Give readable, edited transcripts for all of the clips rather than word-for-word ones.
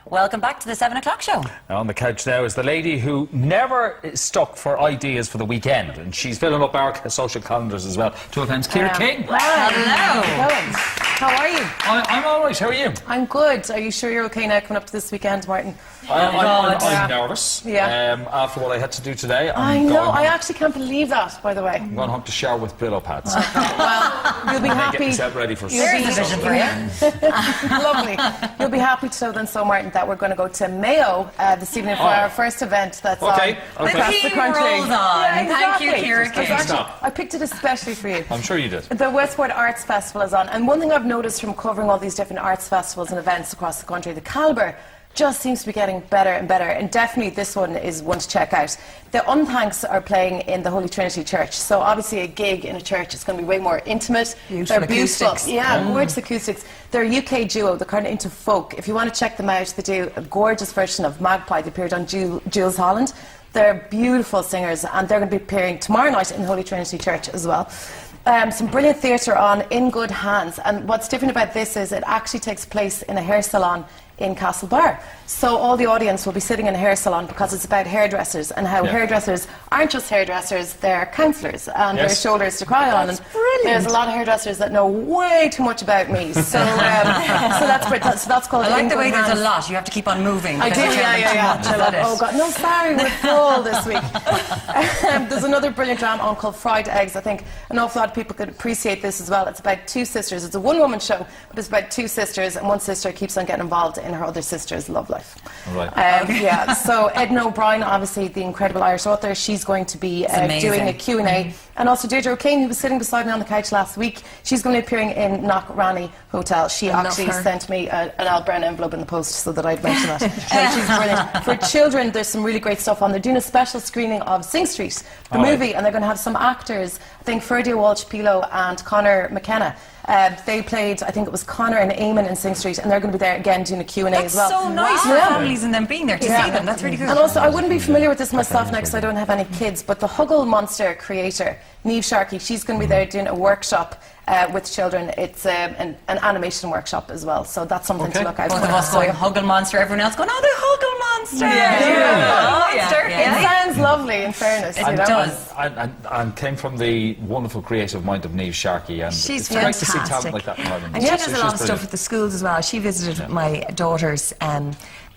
Welcome back to the 7 o'clock show. On the couch now is the lady who never is stuck for ideas for the weekend, and she's filling up our social calendars as well. Two events, Lorraine Keane. Hello. How are you? I'm all right. How are you? I'm good. Are you sure you're okay now coming up to this weekend, Martin? I'm nervous. Yeah. After what I had to do today, I know. I actually can't believe that, by the way. I'm going home to shower with Brillo pads. Well, you'll be happy. Get myself ready for There's a vision for you. Lovely. You'll be happy to know then, so Martin, that we're going to go to Mayo this evening for our first event that's on across the country. Rolls on. Yeah, exactly. Thank you, Kira. I picked it especially for you. I'm sure you did. The Westport Arts Festival is on, and one thing I've noticed from covering all these different arts festivals and events across the country, the calibre just seems to be getting better and better, and definitely this one is one to check out. The Unthanks are playing in the Holy Trinity Church, so obviously a gig in a church is going to be way more intimate. Beautiful acoustics. Yeah, gorgeous acoustics. They're a UK duo, they're kind of into folk. If you want to check them out, they do a gorgeous version of Magpie. They appeared on Jules Holland. They're beautiful singers, and they're going to be appearing tomorrow night in the Holy Trinity Church as well. Some brilliant theatre on In Good Hands, and what's different about this is it actually takes place in a hair salon in Castlebar. So all the audience will be sitting in a hair salon because it's about hairdressers and how hairdressers aren't just hairdressers, they're counsellors and they're shoulders to cry on. And there's a lot of hairdressers that know way too much about me. So, so that's great. So that's called I like In the Good way Hands. there's a lot. You have to keep on moving. I do, yeah. Oh God, no, sorry, we're full this week. There's another brilliant drama on called Fried Eggs. I think an awful lot of people could appreciate this as well. It's about two sisters. It's a one-woman show, but it's about two sisters, and one sister keeps on getting involved in her other sister's love life. Right. Yeah, so Edna O'Brien, obviously the incredible Irish author, she's going to be doing a Q&A. And also Deirdre O'Kane, who was sitting beside me on the couch last week, she's going to be appearing in Knockranny Hotel. She actually sent me an Al Brown envelope in the post so that I'd mention that. She's brilliant. For children, there's some really great stuff on. They're doing a special screening of Sing Street, the movie, and they're going to have some actors, I think Ferdia Walsh-Pilo and Conor McKenna. They played, I think it was Conor and Eamon in Sing Street, and they're going to be there again doing a Q&A as well. That's so nice for families and them being there to see them. That's really good. And also, I wouldn't be familiar with this myself now because I don't have any kids, but the Huggle Monster creator, Niamh Sharkey, she's going to be there doing a workshop with children. It's an animation workshop as well, so that's something to look out for. Both of us going Huggle Monster, everyone else going, oh, the Huggle Monster! It sounds lovely, in fairness. It does. And came from the wonderful creative mind of Niamh Sharkey, and she's it's great to see talent like that in Ireland. And she does a lot of stuff with the schools as well. She visited my daughter's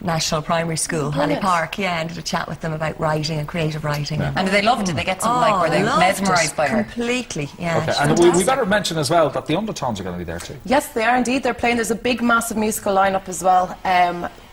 national primary school, Halley Park, and did a chat with them about writing and creative writing. And they loved it. They get some, like, were they mesmerised by her? Completely, Okay. And we better mention as well that the Undertones are going to be there too. Yes, they are indeed. They're playing. There's a big, massive musical lineup as well.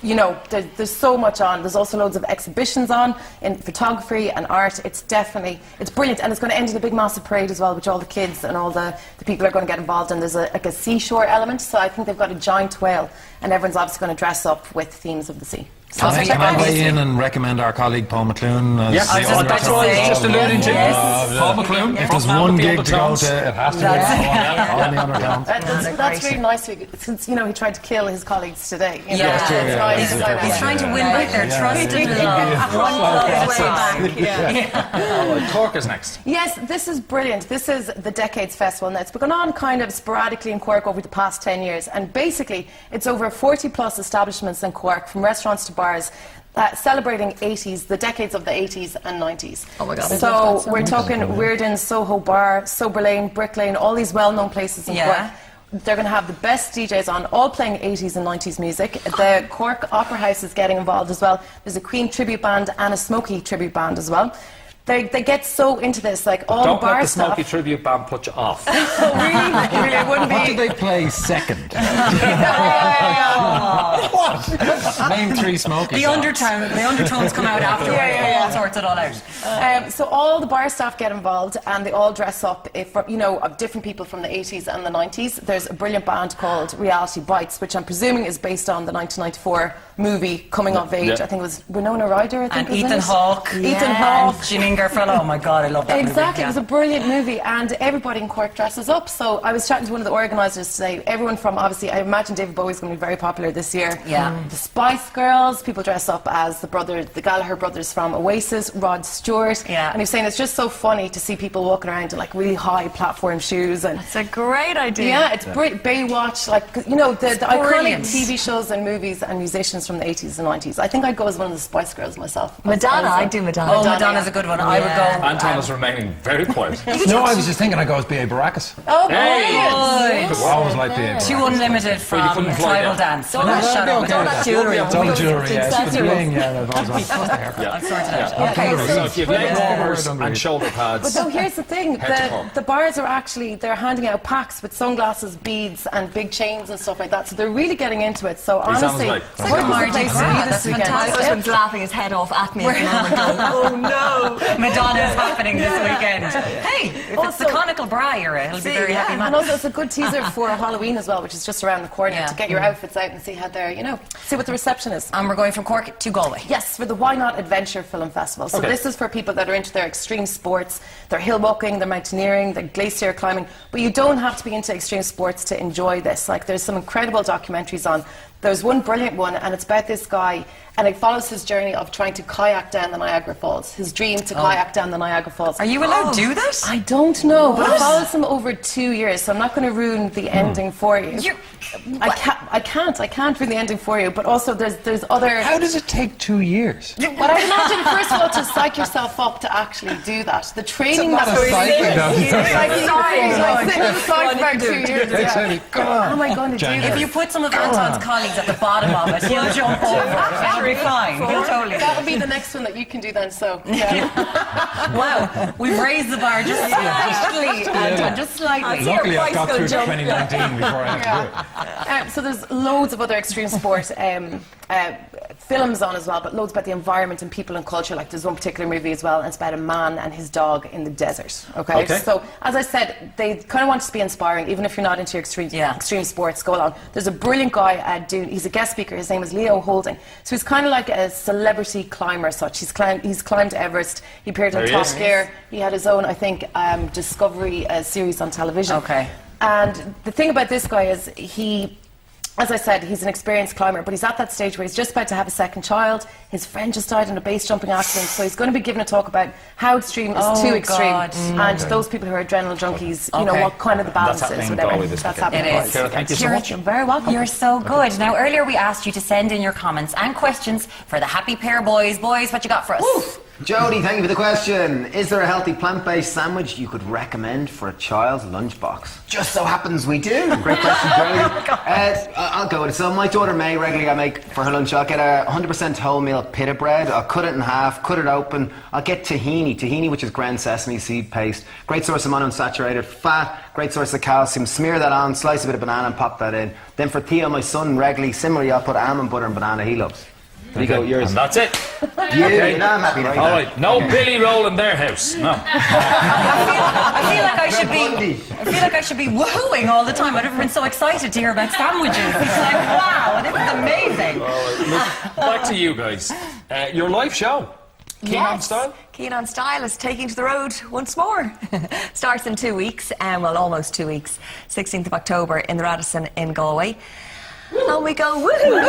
You know, there's so much on. There's also loads of exhibitions on in photography and art. It's brilliant, and it's going to end in a big, massive parade as well, which all the kids and all the people are going to get involved in. There's like a seashore element, so I think they've got a giant whale, and everyone's obviously going to dress up with themes of the sea. Can I weigh in and recommend our colleague Paul McClune? Yes, that's what I was just alluding to. Paul McClune. If there's one gig to go to, it has to be on the Undertones. That's really nice, since, you know, he tried to kill his colleagues today. You know, He's trying to win back their trust and love. Cork is next. Yes, this is brilliant. This is the Decades Festival, and it's been going on kind of sporadically in Cork over the past 10 years. And basically, it's over 40 plus establishments in Cork, from restaurants to bars, celebrating the decades of the 80s and 90s. Oh my God. So we're talking Muireann, Soho Bar, Sober Lane, Brick Lane, all these well-known places in Cork. They're going to have the best DJs on, all playing 80s and 90s music. The Cork Opera House is getting involved as well. There's a Queen tribute band and a Smokey tribute band as well. They get so into this, like all the bar stuff. Don't let the Smokey tribute band put you off. Really, it wouldn't be. What do they play second? What? Name 3 Smokey The undertones come out after. All sorts it all out. So all the bar staff get involved, and they all dress up, of different people from the 80s and the 90s. There's a brilliant band called Reality Bites, which I'm presuming is based on the 1994 movie Coming of Age. I think it was Winona Ryder. And Ethan Hawke. Ethan Hawke. Janine Garofalo. Oh my God, I love that movie. Exactly, it was a brilliant movie, and everybody in Cork dresses up. So I was chatting to one of the organisers today. Everyone from, obviously, I imagine David Bowie's going to be very popular this year. The Spice Girls, people dress up as the Gallagher brothers from Oasis, Rod Stewart. Yeah. And he was saying it's just so funny to see people walking around in like really high platform shoes. And It's a great idea. yeah, it's great. Baywatch, like, you know, the iconic brilliant. TV shows and movies and musicians from the 80s and 90s. I think I'd go as one of the Spice Girls myself. Madonna, I'd do Madonna. Oh, Madonna's a good one. I would go. Anton is remaining very quiet. No, I was just thinking I'd go as B.A. Baracus. Oh, Hey! brilliant. I always like B.A. Too unlimited from couldn't fly tribal down. dance. Will not shut up. Okay. All that jewellery. It's all the jewellery, yeah. It's the bling, yeah. That was I'll sort it out. Okay, So if you have leg warmers Yeah. and shoulder pads. But no, here's the thing. Head to toe. The bars are actually, they're handing out packs with sunglasses, beads, and big chains and stuff like that. So they're really getting into it. So sounds honestly, like- it's like Mardi a place to Gras. be That's this weekend. My fantastic. husband's laughing his head off at me at the moment going, oh no. Madonna's happening this weekend. Hey, if it's the Also- conical bra era, he'll be very happy man. And also, it's a good teaser for Halloween as well, which is just around the corner, Yeah. to get your outfits out and see how they're, you know, see what the reception is. And we're going from Cork to Galway. Yes, for the Why Not Adventure Film Festival. So Okay. this is for people that are into their extreme sports, their hill walking, their mountaineering, their glacier climbing. But you don't have to be into extreme sports to enjoy this. Like, there's some incredible documentaries on. There's one brilliant one, and it's about this guy, and it follows his journey of trying to kayak down the Niagara Falls. His dream to kayak down the Niagara Falls. Are you allowed to do that? I don't know, but it follows him over 2 years, so I'm not going to ruin the ending for you. I can't ruin the ending for you, but also there's other... How does it take 2 years? But I imagine, first of all, to psych yourself up to actually do that. The training It's that not a psyching, though. like sitting aside for about 2 years. Exactly. Come on. How am I going to do January. this? If you put some of Anton's colleagues at the bottom of it, he'll jump over. It'll be fine. He'll totally do That it. would be the next one that you can do then, so... Yeah. Wow, we've raised the bar just slightly, Anton, just slightly. Luckily, I got through bicycle 2019 before I had to do it. So there's loads of other extreme sport films on as well, but loads about the environment and people and culture. Like, there's one particular movie as well, and it's about a man and his dog in the desert. Okay. So as I said, they kind of want to be inspiring, even if you're not into extreme sports. Go along. There's a brilliant guy doing. He's a guest speaker. His name is Leo Holding. So he's kind of like a celebrity climber as such. He's climbed Everest. He appeared on Top Gear. He had his own, I think, Discovery series on television. Okay. And the thing about this guy is as I said, he's an experienced climber, but he's at that stage where he's just about to have a second child. His friend just died in a base jumping accident, so he's going to be giving a talk about how extreme is too extreme, and those people who are adrenaline junkies, you know, what kind of the balance That's is, happening in whatever. Galway this That's weekend. happening. It is. Ciara, thank you so much. You're very welcome. You're so good. Now, earlier we asked you to send in your comments and questions for the Happy Pair Boys. Boys, what you got for us? Jody, thank you for the question. Is there a healthy plant-based sandwich you could recommend for a child's lunchbox? Just so happens we do. Great question, Jody. I'll go with it. So my daughter May, regularly I make for her lunch, I'll get a 100% wholemeal pita bread. I'll cut it in half, cut it open. I'll get tahini, which is ground sesame seed paste. Great source of monounsaturated fat, great source of calcium. Smear that on, slice a bit of banana and pop that in. Then for Theo, my son, regularly, similarly, I'll put almond butter and banana he loves. There you go, yours. And that's it. You know, I'm happy. All right, no Billy roll in their house. No. I feel like I should be woohooing all the time. I've never been so excited to hear about sandwiches. It's like, wow, this is amazing. Back to you guys. Your live show. Keane on Style? Keane on Style is taking to the road once more. Starts in 2 weeks, well, almost 2 weeks. 16th of October in the Radisson in Galway. And we go, woohoo!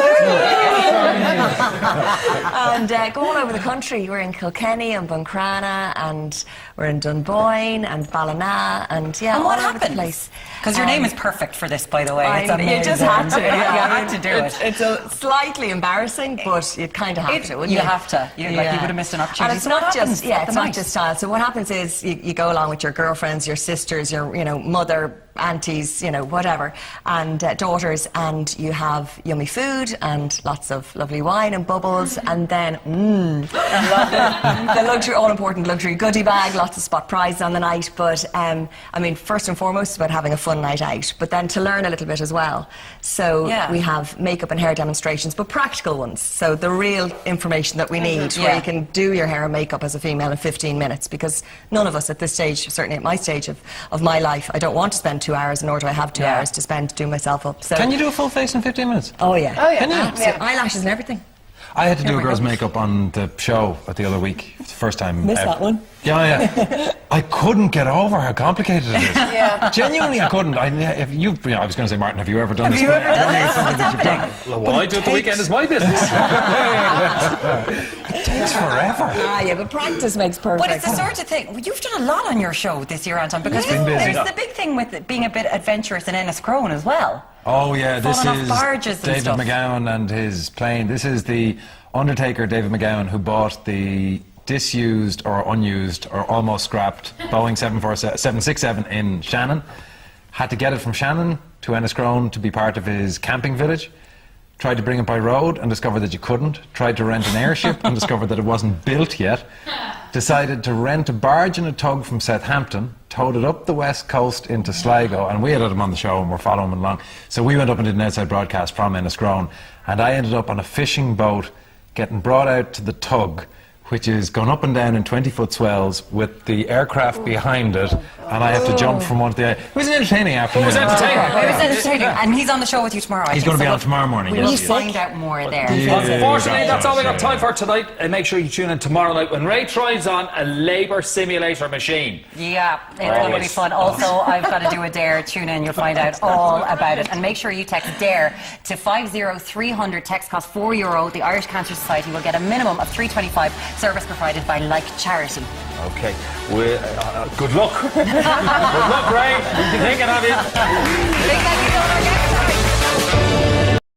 And go all over the country. We're in Kilkenny and Buncrana, and we're in Dunboyne and Ballina, and And all what over the happens? place. Because your name is perfect for this, by the way. It's amazing. You just had to. You had to do it. It's slightly embarrassing, but you kind of have to, wouldn't You you? have to. You would have missed an opportunity. And it's So what not happens? just it's not just style. So what happens is you go along with your girlfriends, your sisters, your mother, aunties, whatever, and daughters, and you have yummy food and lots of lovely wine and bubbles, and then the luxury, all important luxury goodie bag, lots of spot prizes on the night. But I mean, first and foremost, it's about having a fun night out, but then to learn a little bit as well. So we have makeup and hair demonstrations, but practical ones. So the real information that we need, where you can do your hair and makeup as a female in 15 minutes, because none of us at this stage, certainly at my stage of my life, I don't want to spend 2 hours, nor do I have 2 hours to spend doing myself up. So Can you do a full face in 15 minutes? Oh yeah. Oh, yeah. Absolutely. Eyelashes and everything. I had to do a girl's makeup on the show the other week. It's the first time. Missed that one. Yeah. I couldn't get over how complicated it is. Yeah. Genuinely, I couldn't. I was going to say, Martin, have you ever done this? Have you ever done this? What's happening? Well, what I do at the weekend is my business. It takes forever. Yeah, but practice makes perfect. But it's the sort of thing. Well, you've done a lot on your show this year, Anton, because there's the big thing with it being a bit adventurous in Enniscrone as well. Oh yeah, this Falling off is barges and David stuff. McGowan and his plane. This is the Undertaker, David McGowan, who bought the disused or unused or almost scrapped Boeing 767 in Shannon. Had to get it from Shannon to Enniscrone to be part of his camping village. Tried to bring it by road and discovered that you couldn't. Tried to rent an airship and discovered that it wasn't built yet. Decided to rent a barge and a tug from Southampton, towed it up the west coast into Sligo, and we had him on the show and we're following him along. So we went up and did an outside broadcast from Enniscrone, and I ended up on a fishing boat getting brought out to the tug, which is gone up and down in 20-foot swells with the aircraft behind it, and I have to jump from one to the other. It was an entertaining afternoon. It was entertaining. It was entertaining. And he's on the show with you tomorrow. He's going to be on tomorrow morning. We'll Yes, find out more there. Unfortunately, that's all we got time for tonight. And make sure you tune in tomorrow night when Ray tries on a labour simulator machine. Yeah, it's going to be fun. Also, I've got to do a dare. Tune in, you'll find out all about it. And make sure you text DARE to 50300. Text costs €4. The Irish Cancer Society will get a minimum of $3.25. Service provided by Like Charity. Okay. Good luck. Good luck, Ray. We'll be thinking of you. Big thank you to all our guests.